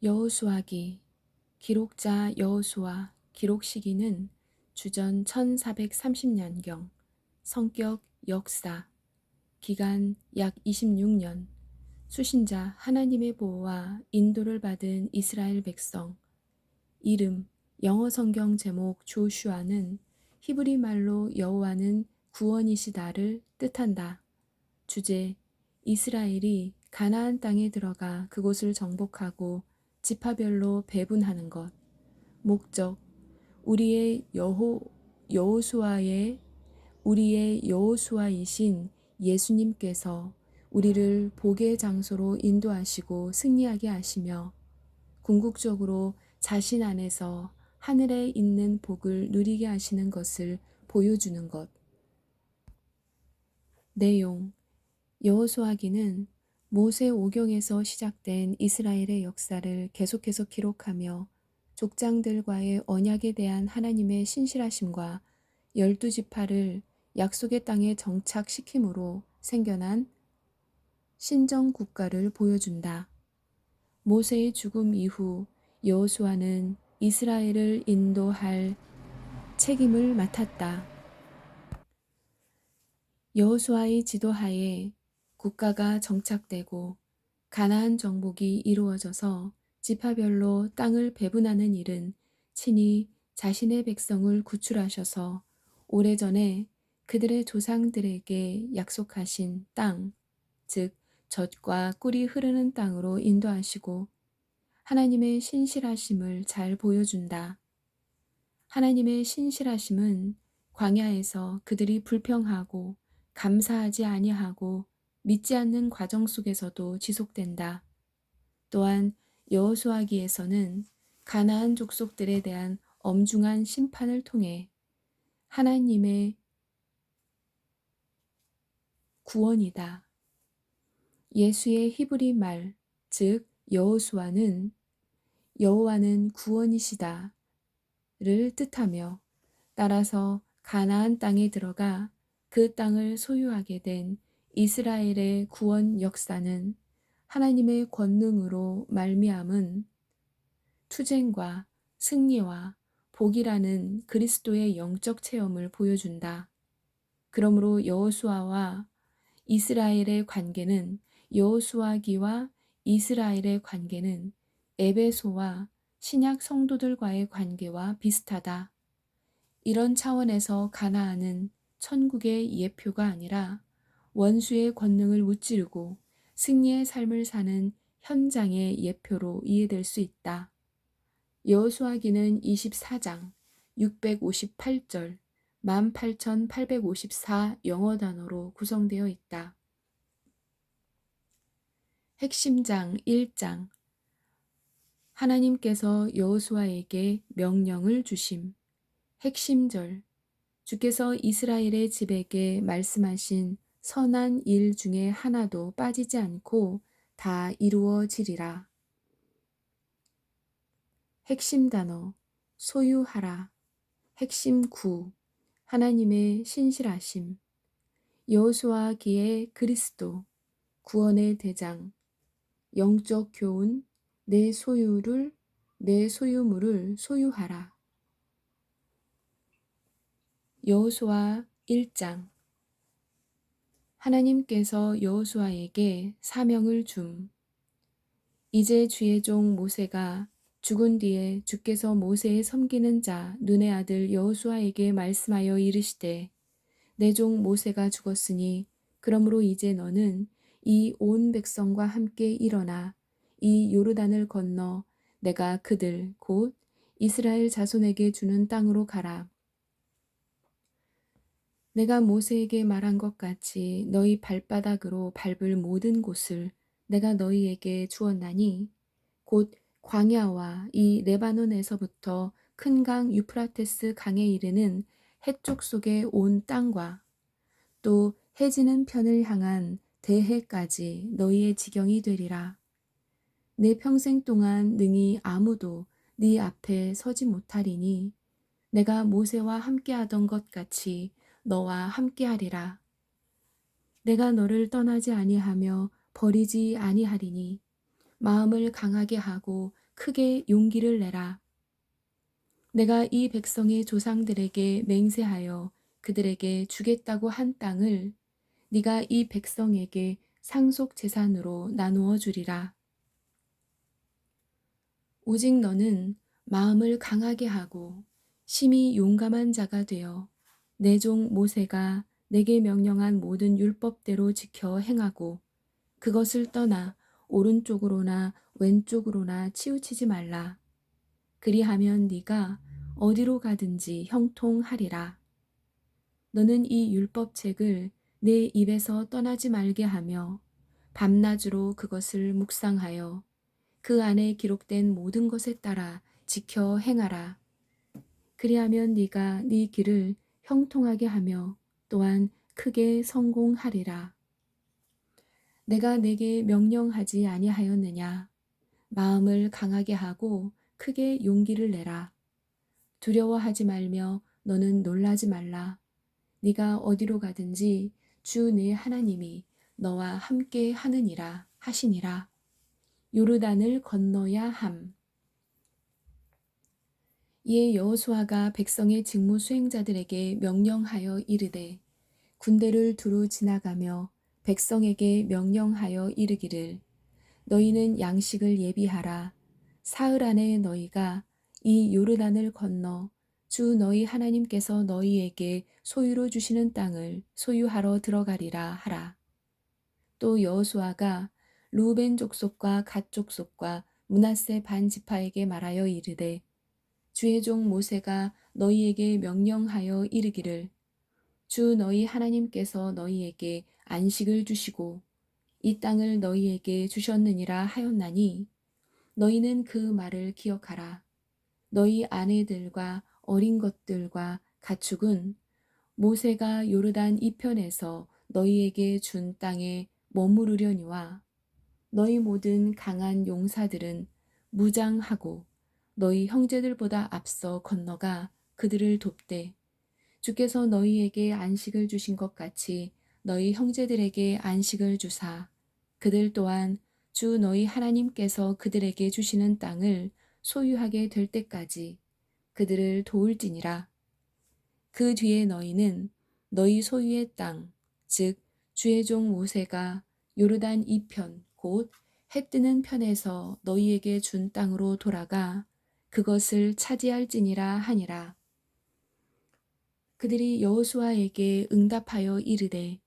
여호수아기. 기록자 여호수아. 기록 시기는 주전 1430년경. 성격 역사. 기간 약 26년. 수신자 하나님의 보호와 인도를 받은 이스라엘 백성. 이름 영어 성경 제목 조슈아는 히브리 말로 여호와는 구원이시다를 뜻한다. 주제 이스라엘이 가나안 땅에 들어가 그곳을 정복하고 지파별로 배분하는 것. 목적 여호수아의 우리의 여호수아이신 예수님께서 우리를 복의 장소로 인도하시고 승리하게 하시며 궁극적으로 자신 안에서 하늘에 있는 복을 누리게 하시는 것을 보여주는 것. 내용 여호수아기는 모세 오경에서 시작된 이스라엘의 역사를 계속해서 기록하며 족장들과의 언약에 대한 하나님의 신실하심과 12지파를 약속의 땅에 정착시킴으로 생겨난 신정 국가를 보여준다. 모세의 죽음 이후 여호수아는 이스라엘을 인도할 책임을 맡았다. 여호수아의 지도하에 국가가 정착되고 가나안 정복이 이루어져서 지파별로 땅을 배분하는 일은 친히 자신의 백성을 구출하셔서 오래전에 그들의 조상들에게 약속하신 땅, 즉 젖과 꿀이 흐르는 땅으로 인도하시고 하나님의 신실하심을 잘 보여준다. 하나님의 신실하심은 광야에서 그들이 불평하고 감사하지 아니하고 믿지 않는 과정 속에서도 지속된다. 또한 여호수아기에서는 가나안 족속들에 대한 엄중한 심판을 통해 하나님의 구원이다. 예수의 히브리 말, 즉 여호와는 구원이시다를 뜻하며 따라서 가나안 땅에 들어가 그 땅을 소유하게 된 이스라엘의 구원 역사는 하나님의 권능으로 말미암은 투쟁과 승리와 복이라는 그리스도의 영적 체험을 보여준다. 그러므로 여호수아와 이스라엘의 관계는 여호수아기와 이스라엘의 관계는 에베소와 신약 성도들과의 관계와 비슷하다. 이런 차원에서 가나안은 천국의 예표가 아니라 원수의 권능을 무찌르고 승리의 삶을 사는 현장의 예표로 이해될 수 있다. 여호수아기는 24장 658절 18,854 영어 단어로 구성되어 있다. 핵심장 1장 하나님께서 여호수아에게 명령을 주심. 핵심절 주께서 이스라엘의 집에게 말씀하신 선한 일 중에 하나도 빠지지 않고 다 이루어지리라. 핵심 단어 소유하라. 핵심 구 하나님의 신실하심. 여호수아기의 그리스도 구원의 대장. 영적 교훈 내 소유물을 소유하라. 여호수아 1장 하나님께서 여호수아에게 사명을 줌. 이제 주의 종 모세가 죽은 뒤에 주께서 모세의 섬기는 자 눈의 아들 여호수아에게 말씀하여 이르시되 내 종 모세가 죽었으니 그러므로 이제 너는 이 온 백성과 함께 일어나 이 요르단을 건너 내가 그들 곧 이스라엘 자손에게 주는 땅으로 가라. 내가 모세에게 말한 것 같이 너희 발바닥으로 밟을 모든 곳을 내가 너희에게 주었나니 곧 광야와 이 레바논에서부터 큰 강 유프라테스 강에 이르는 해쪽 속의 온 땅과 또 해지는 편을 향한 대해까지 너희의 지경이 되리라. 내 평생 동안 능히 아무도 네 앞에 서지 못하리니 내가 모세와 함께하던 것 같이 너와 함께하리라. 내가 너를 떠나지 아니하며 버리지 아니하리니 마음을 강하게 하고 크게 용기를 내라. 내가 이 백성의 조상들에게 맹세하여 그들에게 주겠다고 한 땅을 네가 이 백성에게 상속 재산으로 나누어 주리라. 오직 너는 마음을 강하게 하고 심히 용감한 자가 되어 내 종 모세가 내게 명령한 모든 율법대로 지켜 행하고 그것을 떠나 오른쪽으로나 왼쪽으로나 치우치지 말라. 그리하면 네가 어디로 가든지 형통하리라. 너는 이 율법책을 내 입에서 떠나지 말게 하며 밤낮으로 그것을 묵상하여 그 안에 기록된 모든 것에 따라 지켜 행하라. 그리하면 네가 네 길을 형통하게 하며 또한 크게 성공하리라. 내가 내게 명령하지 아니하였느냐? 마음을 강하게 하고 크게 용기를 내라. 두려워하지 말며 너는 놀라지 말라. 네가 어디로 가든지 주 네 하나님이 너와 함께 하느니라 하시니라. 요르단을 건너야 함. 이에 여호수아가 백성의 직무 수행자들에게 명령하여 이르되 군대를 두루 지나가며 백성에게 명령하여 이르기를 너희는 양식을 예비하라. 사흘 안에 너희가 이 요르단을 건너 주 너희 하나님께서 너희에게 소유로 주시는 땅을 소유하러 들어가리라 하라. 또 여호수아가 루벤 족속과 갓 족속과 므낫세 반 지파에게 말하여 이르되 주의 종 모세가 너희에게 명령하여 이르기를 주 너희 하나님께서 너희에게 안식을 주시고 이 땅을 너희에게 주셨느니라 하였나니 너희는 그 말을 기억하라. 너희 아내들과 어린 것들과 가축은 모세가 요르단 이편에서 너희에게 준 땅에 머무르려니와 너희 모든 강한 용사들은 무장하고 너희 형제들보다 앞서 건너가 그들을 돕되 주께서 너희에게 안식을 주신 것 같이 너희 형제들에게 안식을 주사 그들 또한 주 너희 하나님께서 그들에게 주시는 땅을 소유하게 될 때까지 그들을 도울지니라. 그 뒤에 너희는 너희 소유의 땅, 즉 주의 종 모세가 요르단 이편 곧 해 뜨는 편에서 너희에게 준 땅으로 돌아가 그것을 차지할지니라 하니라. 그들이 여호수아에게 응답하여 이르되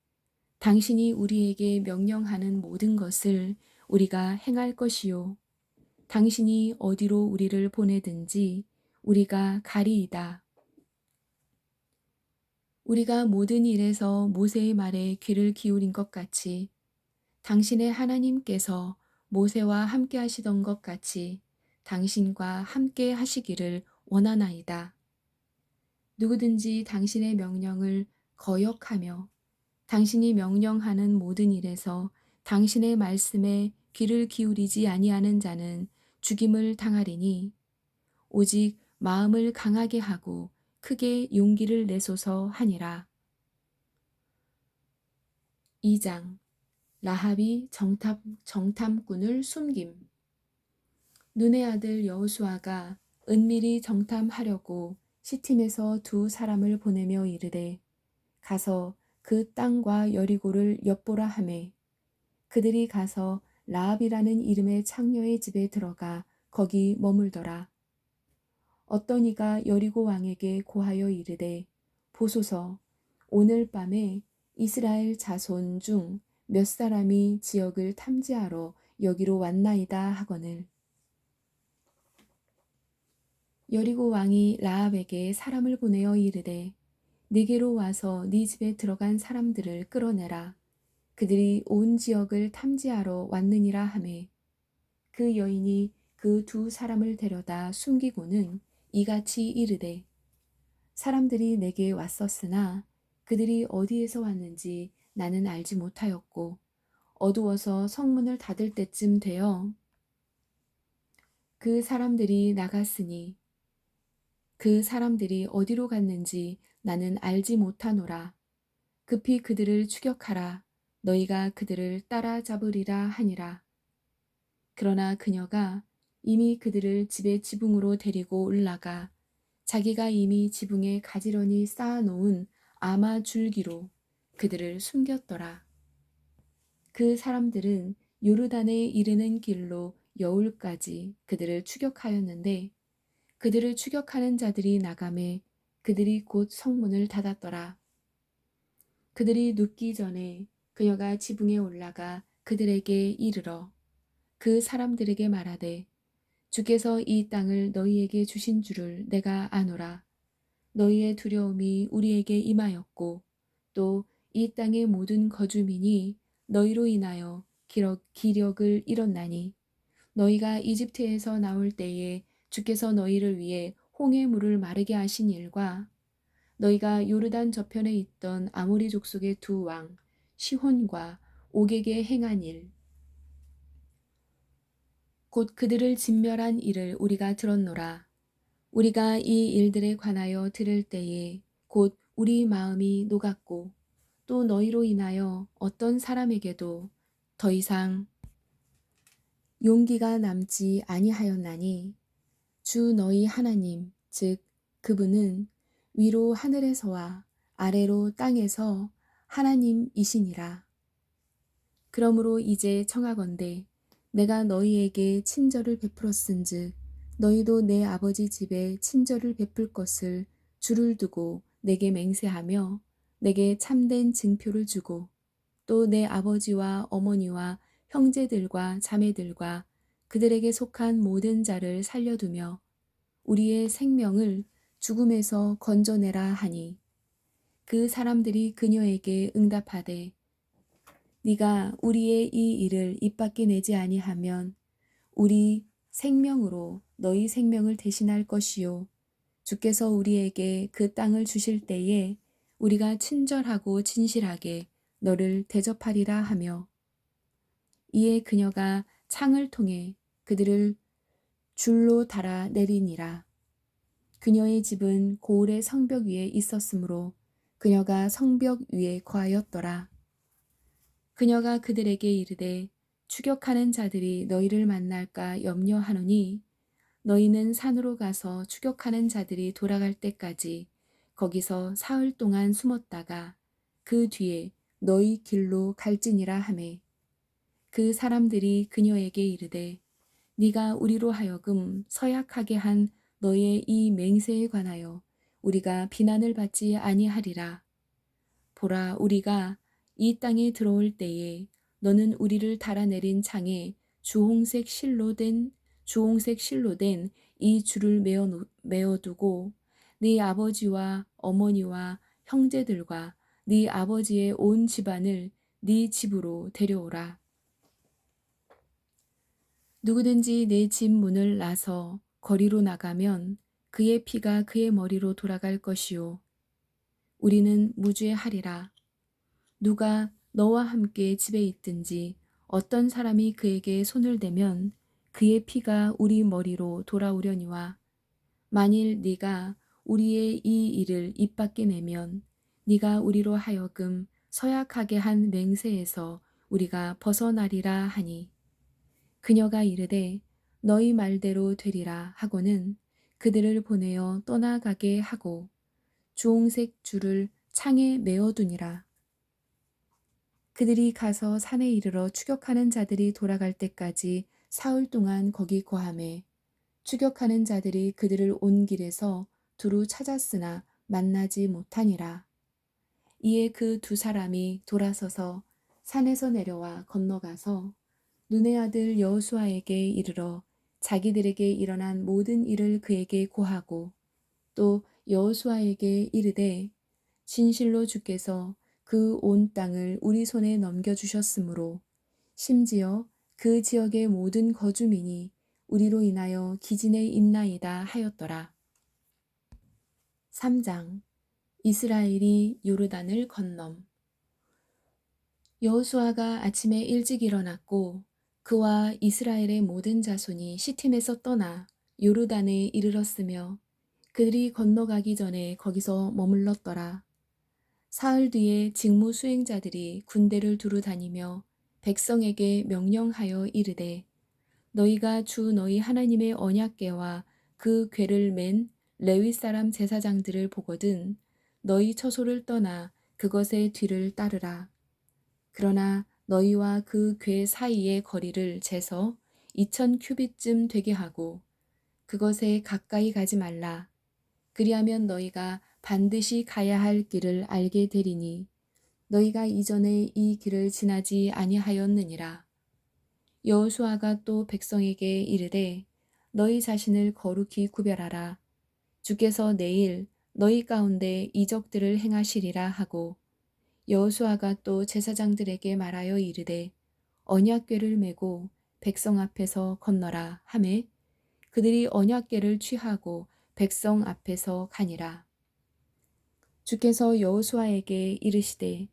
당신이 우리에게 명령하는 모든 것을 우리가 행할 것이요 당신이 어디로 우리를 보내든지 우리가 가리이다. 우리가 모든 일에서 모세의 말에 귀를 기울인 것 같이 당신의 하나님께서 모세와 함께 하시던 것 같이 당신과 함께 하시기를 원하나이다. 누구든지 당신의 명령을 거역하며 당신이 명령하는 모든 일에서 당신의 말씀에 귀를 기울이지 아니하는 자는 죽임을 당하리니 오직 마음을 강하게 하고 크게 용기를 내소서 하니라. 2장 라합이 정탐꾼을 숨김. 눈의 아들 여호수아가 은밀히 정탐하려고 시팀에서 두 사람을 보내며 이르되 가서 그 땅과 여리고를 엿보라 하매 그들이 가서 라합이라는 이름의 창녀의 집에 들어가 거기 머물더라. 어떤 이가 여리고 왕에게 고하여 이르되 보소서 오늘 밤에 이스라엘 자손 중 몇 사람이 지역을 탐지하러 여기로 왔나이다 하거늘 여리고 왕이 라합에게 사람을 보내어 이르되 네게로 와서 네 집에 들어간 사람들을 끌어내라. 그들이 온 지역을 탐지하러 왔느니라 하매 그 여인이 그 두 사람을 데려다 숨기고는 이같이 이르되 사람들이 내게 왔었으나 그들이 어디에서 왔는지 나는 알지 못하였고 어두워서 성문을 닫을 때쯤 되어 그 사람들이 나갔으니 그 사람들이 어디로 갔는지 나는 알지 못하노라. 급히 그들을 추격하라. 너희가 그들을 따라잡으리라 하니라. 그러나 그녀가 이미 그들을 집의 지붕으로 데리고 올라가 자기가 이미 지붕에 가지런히 쌓아놓은 아마 줄기로 그들을 숨겼더라. 그 사람들은 요르단에 이르는 길로 여울까지 그들을 추격하였는데 그들을 추격하는 자들이 나가매 그들이 곧 성문을 닫았더라. 그들이 눕기 전에 그녀가 지붕에 올라가 그들에게 이르러 그 사람들에게 말하되 주께서 이 땅을 너희에게 주신 줄을 내가 아노라. 너희의 두려움이 우리에게 임하였고 또 이 땅의 모든 거주민이 너희로 인하여 기력을 잃었나니 너희가 이집트에서 나올 때에 주께서 너희를 위해 홍해 물을 마르게 하신 일과 너희가 요르단 저편에 있던 아모리 족속의 두 왕 시혼과 옥에게 행한 일 곧 그들을 진멸한 일을 우리가 들었노라. 우리가 이 일들에 관하여 들을 때에 곧 우리 마음이 녹았고 또 너희로 인하여 어떤 사람에게도 더 이상 용기가 남지 아니하였나니 주 너희 하나님 즉 그분은 위로 하늘에서와 아래로 땅에서 하나님이시니라. 그러므로 이제 청하건대 내가 너희에게 친절을 베풀었은즉 너희도 내 아버지 집에 친절을 베풀 것을 주를 두고 내게 맹세하며 내게 참된 증표를 주고 또 내 아버지와 어머니와 형제들과 자매들과 그들에게 속한 모든 자를 살려두며 우리의 생명을 죽음에서 건져내라 하니 그 사람들이 그녀에게 응답하되 네가 우리의 이 일을 입 밖에 내지 아니하면 우리 생명으로 너희 생명을 대신할 것이요 주께서 우리에게 그 땅을 주실 때에 우리가 친절하고 진실하게 너를 대접하리라 하며 이에 그녀가 창을 통해 그들을 줄로 달아 내리니라. 그녀의 집은 고을의 성벽 위에 있었으므로 그녀가 성벽 위에 거하였더라. 그녀가 그들에게 이르되 추격하는 자들이 너희를 만날까 염려하노니 너희는 산으로 가서 추격하는 자들이 돌아갈 때까지 거기서 사흘 동안 숨었다가 그 뒤에 너희 길로 갈지니라 하매 그 사람들이 그녀에게 이르되 네가 우리로 하여금 서약하게 한 너의 이 맹세에 관하여 우리가 비난을 받지 아니하리라. 보라 우리가 이 땅에 들어올 때에 너는 우리를 달아내린 창에 주홍색 실로 된 이 줄을 메어두고 네 아버지와 어머니와 형제들과 네 아버지의 온 집안을 네 집으로 데려오라. 누구든지 내 집 문을 나서 거리로 나가면 그의 피가 그의 머리로 돌아갈 것이요 우리는 무죄하리라. 누가 너와 함께 집에 있든지 어떤 사람이 그에게 손을 대면 그의 피가 우리 머리로 돌아오려니와 만일 네가 우리의 이 일을 입 밖에 내면 네가 우리로 하여금 서약하게 한 맹세에서 우리가 벗어나리라 하니 그녀가 이르되 너희 말대로 되리라 하고는 그들을 보내어 떠나가게 하고 주홍색 줄을 창에 메어두니라. 그들이 가서 산에 이르러 추격하는 자들이 돌아갈 때까지 사흘 동안 거기 거하매 추격하는 자들이 그들을 온 길에서 두루 찾았으나 만나지 못하니라. 이에 그 두 사람이 돌아서서 산에서 내려와 건너가서 눈의 아들 여호수아에게 이르러 자기들에게 일어난 모든 일을 그에게 고하고 또 여호수아에게 이르되 진실로 주께서 그 온 땅을 우리 손에 넘겨주셨으므로 심지어 그 지역의 모든 거주민이 우리로 인하여 기진에 있나이다 하였더라. 3장 이스라엘이 요르단을 건넘 여호수아가 아침에 일찍 일어났고 그와 이스라엘의 모든 자손이 시팀에서 떠나 요르단에 이르렀으며 그들이 건너가기 전에 거기서 머물렀더라. 사흘 뒤에 직무 수행자들이 군대를 두루 다니며 백성에게 명령하여 이르되 너희가 주 너희 하나님의 언약궤와 그 궤를 맨 레위 사람 제사장들을 보거든 너희 처소를 떠나 그것의 뒤를 따르라. 그러나 너희와 그 궤 사이의 거리를 재서 2000 큐빗쯤 되게 하고 그것에 가까이 가지 말라. 그리하면 너희가 반드시 가야 할 길을 알게 되리니 너희가 이전에 이 길을 지나지 아니하였느니라. 여호수아가 또 백성에게 이르되 너희 자신을 거룩히 구별하라. 주께서 내일 너희 가운데 이적들을 행하시리라 하고 여호수아가 또 제사장들에게 말하여 이르되 언약궤를 메고 백성 앞에서 건너라 하매 그들이 언약궤를 취하고 백성 앞에서 가니라. 주께서 여호수아에게 이르시되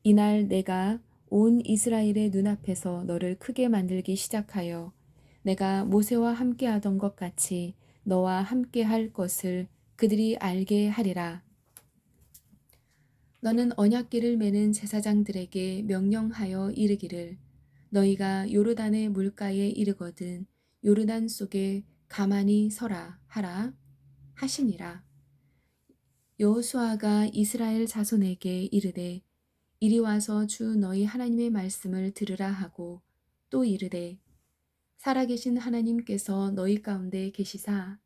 이날 내가 온 이스라엘의 눈앞에서 너를 크게 만들기 시작하여 내가 모세와 함께하던 것 같이 너와 함께할 것을 그들이 알게 하리라. 너는 언약궤를 메는 제사장들에게 명령하여 이르기를 너희가 요르단의 물가에 이르거든 요르단 속에 가만히 서라 하라 하시니라. 여호수아가 이스라엘 자손에게 이르되 이리 와서 주 너희 하나님의 말씀을 들으라 하고 또 이르되 살아계신 하나님께서 너희 가운데 계시사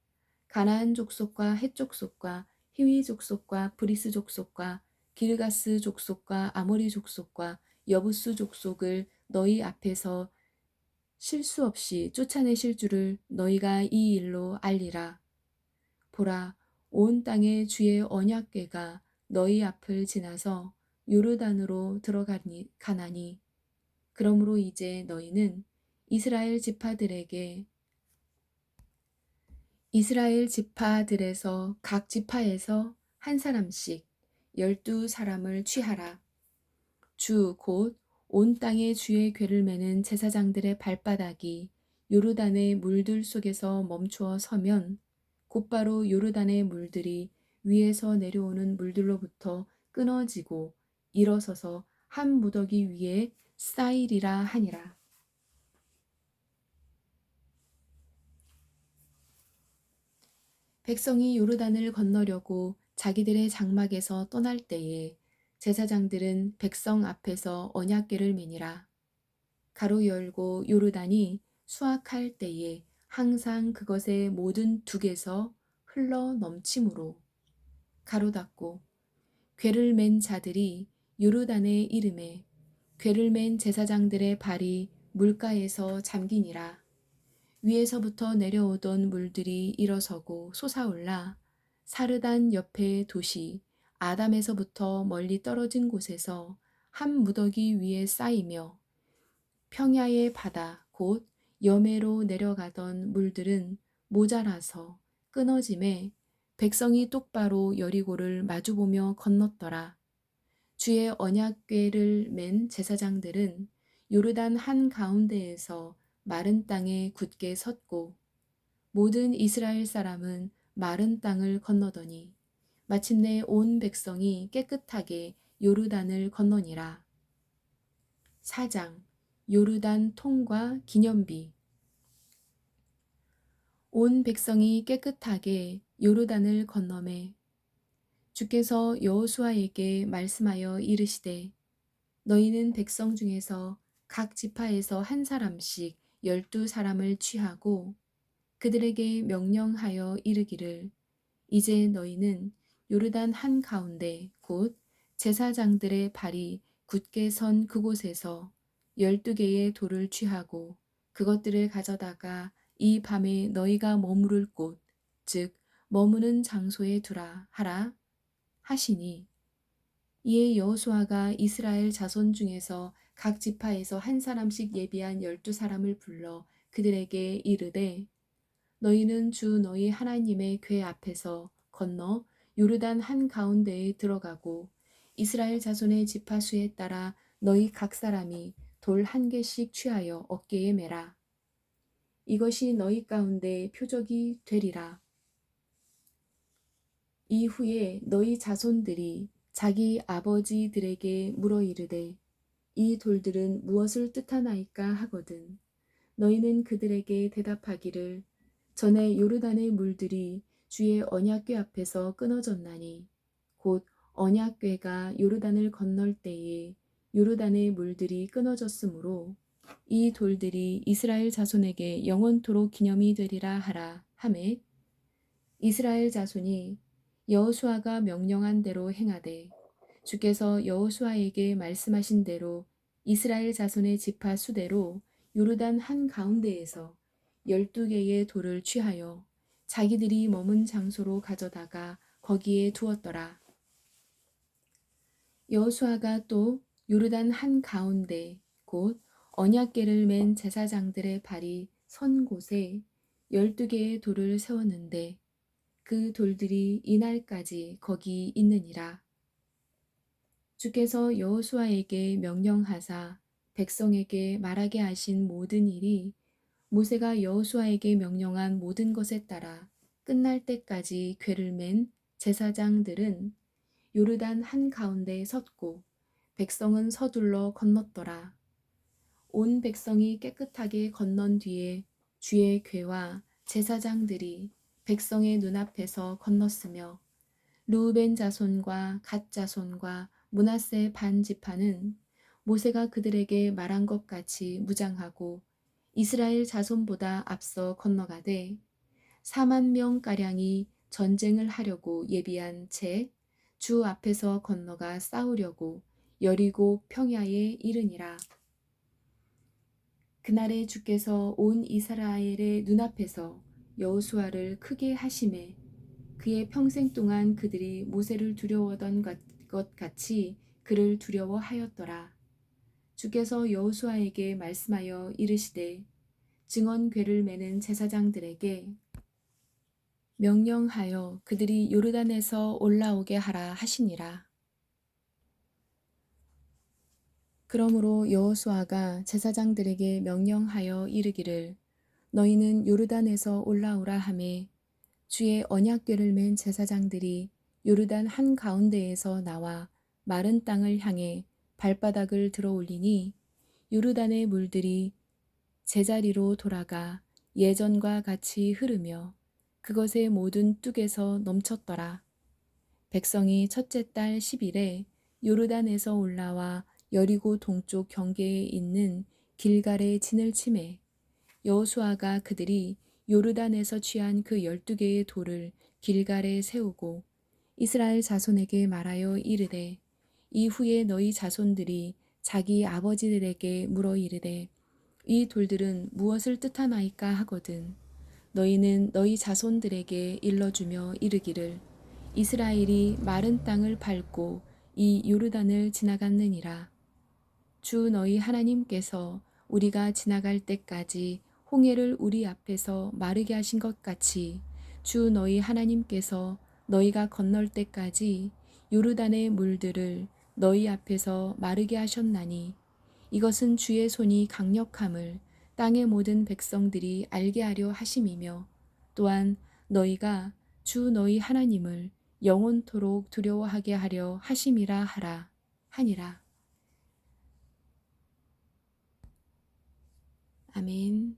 가나안 족속과 헷 족속과 히위 족속과 브리스 족속과 길가스 족속과 아모리 족속과 여부수 족속을 너희 앞에서 실수 없이 쫓아내실 줄을 너희가 이 일로 알리라. 보라, 온 땅에 주의 언약궤가 너희 앞을 지나서 요르단으로 가나니 그러므로 이제 너희는 이스라엘 지파들에서 각 지파에서 한 사람씩 12사람을 취하라. 주 곧 온 땅에 주의 궤를 메는 제사장들의 발바닥이 요르단의 물들 속에서 멈추어 서면 곧바로 요르단의 물들이 위에서 내려오는 물들로부터 끊어지고 일어서서 한 무더기 위에 쌓이리라 하니라. 백성이 요르단을 건너려고 자기들의 장막에서 떠날 때에 제사장들은 백성 앞에서 언약궤를 매니라. 가로 열고 요르단이 수확할 때에 항상 그것의 모든 둑에서 흘러 넘치므로 가로 닫고 궤를 맨 자들이 요르단의 이름에 궤를 맨 제사장들의 발이 물가에서 잠기니라. 위에서부터 내려오던 물들이 일어서고 솟아올라 사르단 옆의 도시 아담에서부터 멀리 떨어진 곳에서 한 무더기 위에 쌓이며 평야의 바다 곧 여매로 내려가던 물들은 모자라서 끊어짐에 백성이 똑바로 여리고를 마주보며 건넜더라. 주의 언약궤를 맨 제사장들은 요르단 한 가운데에서 마른 땅에 굳게 섰고 모든 이스라엘 사람은 마른 땅을 건너더니 마침내 온 백성이 깨끗하게 요르단을 건너니라. 4장 요르단 통과 기념비. 온 백성이 깨끗하게 요르단을 건너매 주께서 여호수아에게 말씀하여 이르시되 너희는 백성 중에서 각 지파에서 한 사람씩 12사람을 취하고 그들에게 명령하여 이르기를 이제 너희는 요르단 한 가운데 곧 제사장들의 발이 굳게 선 그곳에서 12개의 돌을 취하고 그것들을 가져다가 이 밤에 너희가 머무를 곳, 즉 머무는 장소에 두라 하라 하시니 이에 여호수아가 이스라엘 자손 중에서 각 지파에서 한 사람씩 예비한 12사람을 불러 그들에게 이르되 너희는 주 너희 하나님의 궤 앞에서 건너 요르단 한 가운데에 들어가고 이스라엘 자손의 지파 수에 따라 너희 각 사람이 돌 한 개씩 취하여 어깨에 매라. 이것이 너희 가운데 표적이 되리라. 이후에 너희 자손들이 자기 아버지들에게 물어 이르되 이 돌들은 무엇을 뜻하나이까 하거든 너희는 그들에게 대답하기를 전에 요르단의 물들이 주의 언약궤 앞에서 끊어졌나니 곧 언약궤가 요르단을 건널 때에 요르단의 물들이 끊어졌으므로 이 돌들이 이스라엘 자손에게 영원토록 기념이 되리라 하라 하매 이스라엘 자손이 여호수아가 명령한 대로 행하되 주께서 여호수아에게 말씀하신 대로 이스라엘 자손의 지파 수대로 요르단 한 가운데에서 12개의 돌을 취하여 자기들이 머문 장소로 가져다가 거기에 두었더라. 여호수아가 또 요르단 한 가운데 곧 언약궤를 맨 제사장들의 발이 선 곳에 12개의 돌을 세웠는데 그 돌들이 이날까지 거기 있느니라. 주께서 여호수아에게 명령하사 백성에게 말하게 하신 모든 일이 모세가 여호수아에게 명령한 모든 것에 따라 끝날 때까지 궤를 맨 제사장들은 요르단 한 가운데 섰고 백성은 서둘러 건넜더라. 온 백성이 깨끗하게 건넌 뒤에 주의 궤와 제사장들이 백성의 눈앞에서 건넜으며 르우벤 자손과 갓 자손과 므낫세 반 지파는 모세가 그들에게 말한 것 같이 무장하고 이스라엘 자손보다 앞서 건너가되 4만 명가량이 전쟁을 하려고 예비한 채 주 앞에서 건너가 싸우려고 여리고 평야에 이르니라. 그날에 주께서 온 이스라엘의 눈앞에서 여호수아를 크게 하심에 그의 평생 동안 그들이 모세를 두려워하던 것 같이 그를 두려워하였더라. 주께서 여호수아에게 말씀하여 이르시되 증언궤를 매는 제사장들에게 명령하여 그들이 요르단에서 올라오게 하라 하시니라. 그러므로 여호수아가 제사장들에게 명령하여 이르기를 너희는 요르단에서 올라오라 하매 주의 언약궤를 맨 제사장들이 요르단 한 가운데에서 나와 마른 땅을 향해 발바닥을 들어 올리니 요르단의 물들이 제자리로 돌아가 예전과 같이 흐르며 그것의 모든 뚝에서 넘쳤더라. 백성이 첫째 달 10일에 요르단에서 올라와 여리고 동쪽 경계에 있는 길갈에 진을 치매 여호수아가 그들이 요르단에서 취한 그 12개의 돌을 길갈에 세우고 이스라엘 자손에게 말하여 이르되 이후에 너희 자손들이 자기 아버지들에게 물어 이르되 이 돌들은 무엇을 뜻하나이까 하거든 너희는 너희 자손들에게 일러주며 이르기를 이스라엘이 마른 땅을 밟고 이 요르단을 지나갔느니라. 주 너희 하나님께서 우리가 지나갈 때까지 홍해를 우리 앞에서 마르게 하신 것 같이 주 너희 하나님께서 너희가 건널 때까지 요르단의 물들을 너희 앞에서 마르게 하셨나니 이것은 주의 손이 강력함을 땅의 모든 백성들이 알게 하려 하심이며 또한 너희가 주 너희 하나님을 영원토록 두려워하게 하려 하심이라 하라 하니라. 아멘.